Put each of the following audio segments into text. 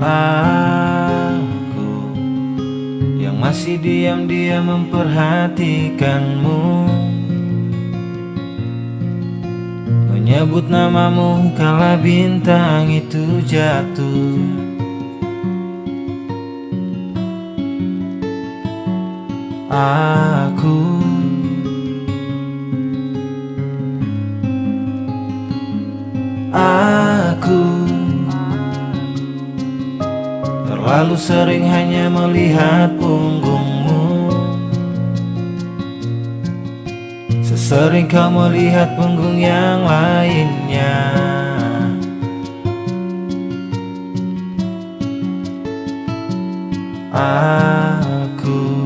Aku yang masih diam-diam memperhatikanmu, menyebut namamu kala bintang itu jatuh. Aku terlalu sering hanya melihat punggungmu, sesering kau melihat punggung yang lainnya. Aku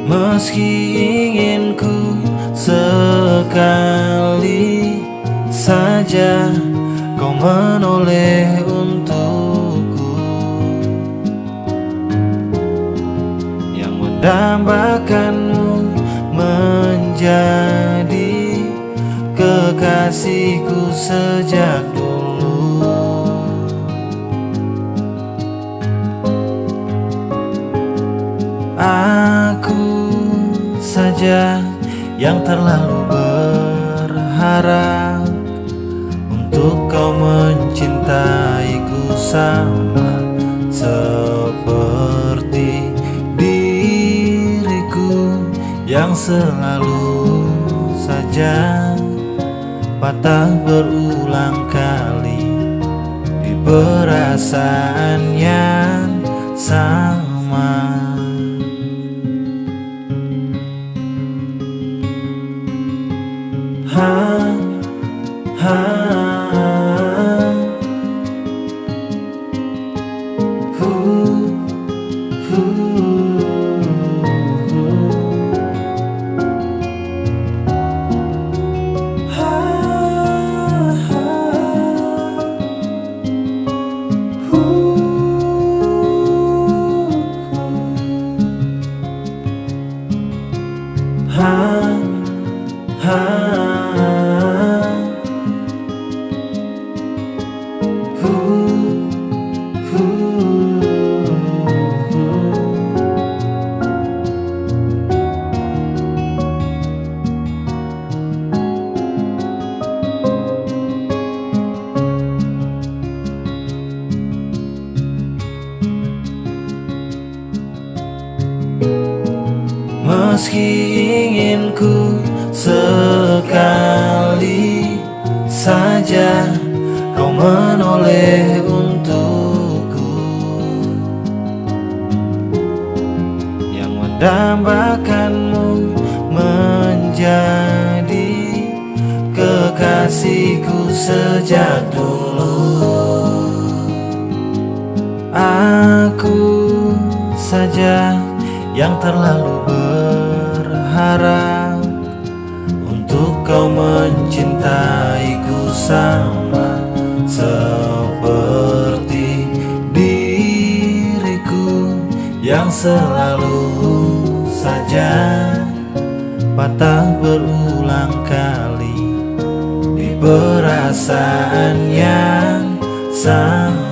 meski ingin ku sekali saja kau menoleh untukku, yang mendambakanmu menjadi kekasihku sejak dulu. Aku saja yang terlalu berharap untuk kau mencintaiku sama seperti diriku yang selalu saja patah berulang kali di perasaan yang sama. Meski ingin ku sekali saja kau menoleh untukku, yang mendambakanmu menjadi kekasihku sejak dulu. Aku saja yang terlalu berharap untuk kau mencintaiku sama seperti diriku yang selalu saja patah berulang kali di perasaan yang sama.